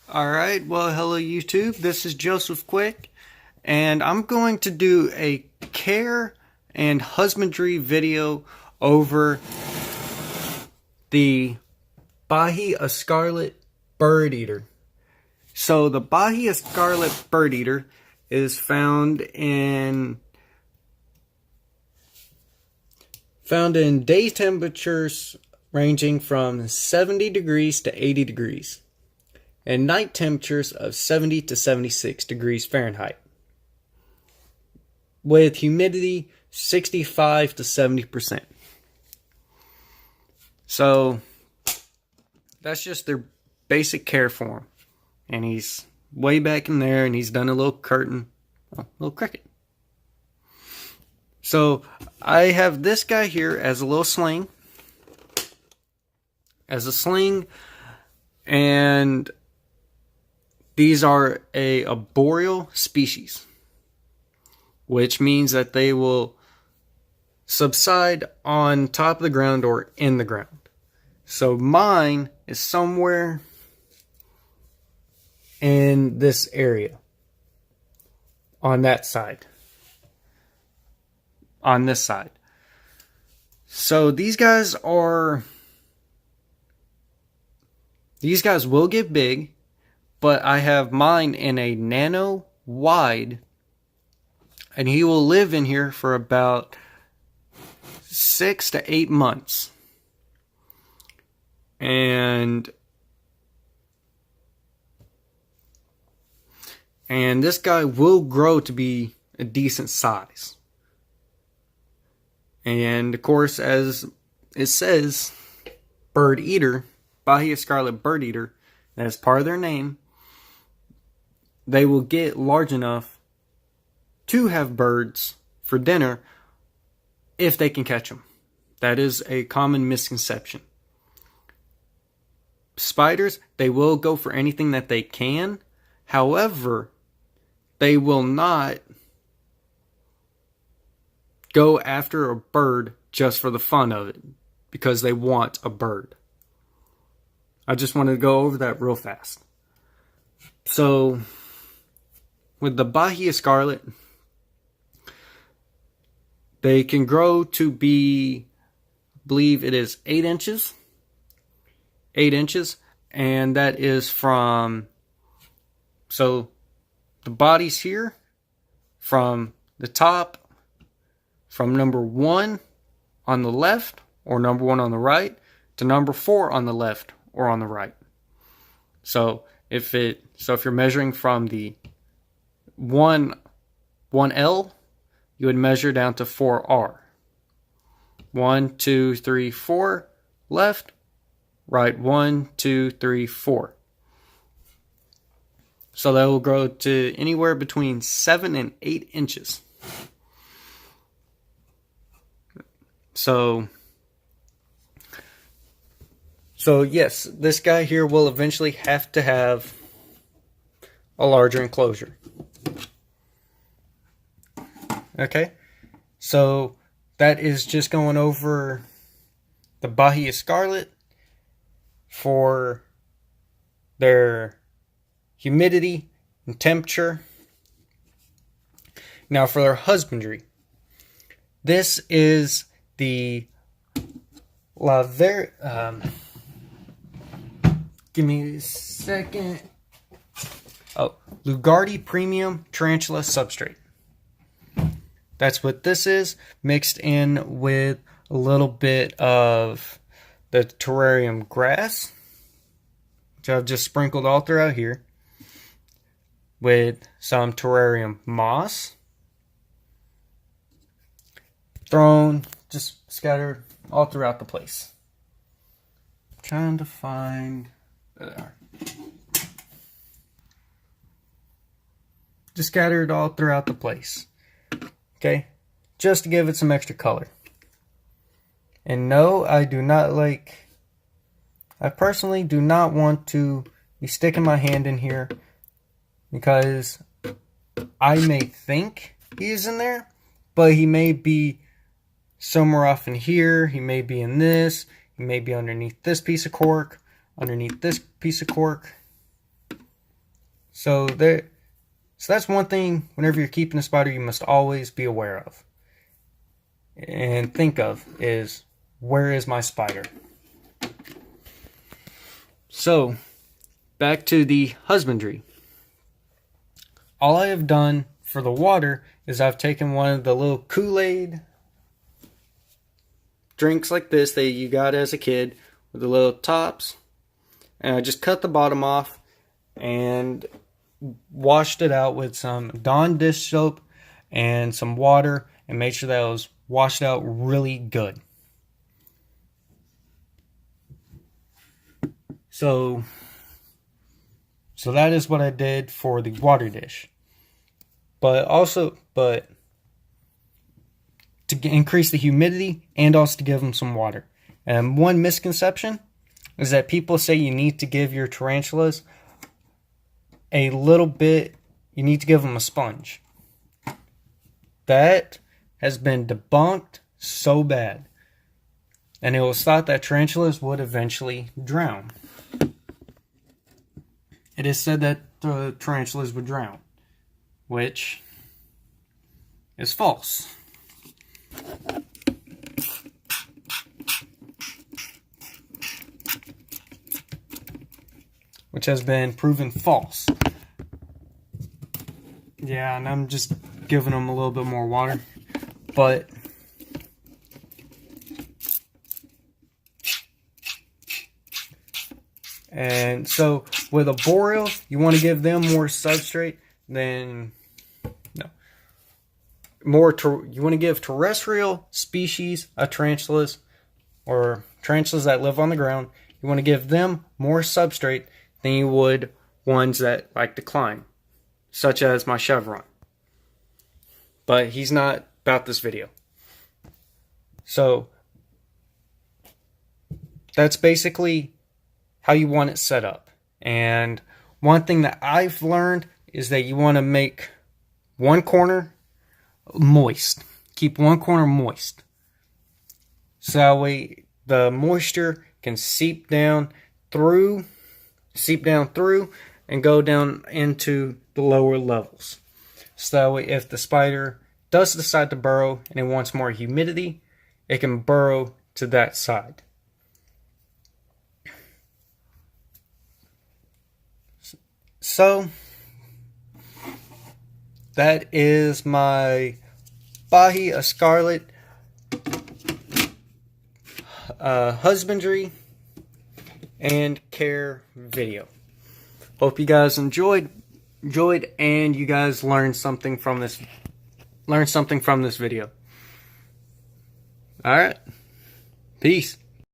Alright, well, hello YouTube. This is Joseph Quick, and I'm going to do a care and husbandry video over the Bahia Scarlet bird eater. So the Bahia Scarlet bird eater is found in day temperatures ranging from 70 degrees to 80 degrees. And night temperatures of 70 to 76 degrees Fahrenheit, with humidity 65 to 70%. So that's just their basic care for him. And he's way back in there, and he's done a little curtain, a little cricket. So I have this guy here as a little sling, and these are a arboreal species, which means that they will subside on top of the ground or in the ground. So mine is somewhere in this area, on that side, on this side. So these guys will get big. But I have mine in a nano wide, and he will live in here for about 6 to 8 months. And this guy will grow to be a decent size. And of course, as it says, bird eater, Bahia Scarlet bird eater, as part of their name, they will get large enough to have birds for dinner if they can catch them. That is a common misconception. Spiders, they will go for anything that they can. However, they will not go after a bird just for the fun of it, because they want a bird. I just wanted to go over that real fast. So with the Bahia Scarlet, they can grow to be, I believe it is 8 inches. 8 inches. And that is from, so the body's here, from the top, from number 1 on the left, or number 1 on the right, to number 4 on the left or on the right. So if you're measuring from the 1L, you would measure down to 4R. 1, 2, 3, 4, left, right, 1, 2, 3, 4. So that will grow to anywhere between 7 and 8 inches. So yes, this guy here will eventually have to have a larger enclosure. Okay, so that is just going over the Bahia Scarlet for their humidity and temperature. Now for their husbandry, this is the give me a second. Oh, Lugardi Premium Tarantula Substrate. That's what this is, mixed in with a little bit of the terrarium grass, which I've just sprinkled all throughout here, with some terrarium moss, just scattered all throughout the place. Trying to find, there they are. Just scattered all throughout the place. Okay, just to give it some extra color. And no, I personally do not want to be sticking my hand in here, because I may think he's in there, but he may be somewhere off in here. He may be in this. He may be underneath this piece of cork, underneath this piece of cork. So that's one thing whenever you're keeping a spider you must always be aware of and think of is, where is my spider? So back to the husbandry. All I have done for the water is I've taken one of the little Kool-Aid drinks like this that you got as a kid with the little tops, and I just cut the bottom off and washed it out with some Dawn dish soap and some water and made sure that it was washed out really good. So that is what I did for the water dish. But to increase the humidity and also to give them some water. And one misconception is that people say you need to give your tarantulas a little bit, you need to give them a sponge. That has been debunked so bad. And it was thought that tarantulas would eventually drown. It is said that the tarantulas would drown, which is false. Which has been proven false. Yeah, and I'm just giving them a little bit more water. But and so with a boreal, you want to give them more substrate than you want to give terrestrial species of tarantulas or tarantulas that live on the ground. You want to give them more substrate than you would ones that like to climb, such as my chevron. But he's not about this video. So that's basically how you want it set up. And one thing that I've learned is that you want to make one corner moist. Keep one corner moist. So that way the moisture can seep down through and go down into the lower levels. So that way if the spider does decide to burrow and it wants more humidity, it can burrow to that side. So that is my Bahia Scarlet husbandry and care video. Hope you guys enjoyed and you guys learned something from this video. All right. Peace.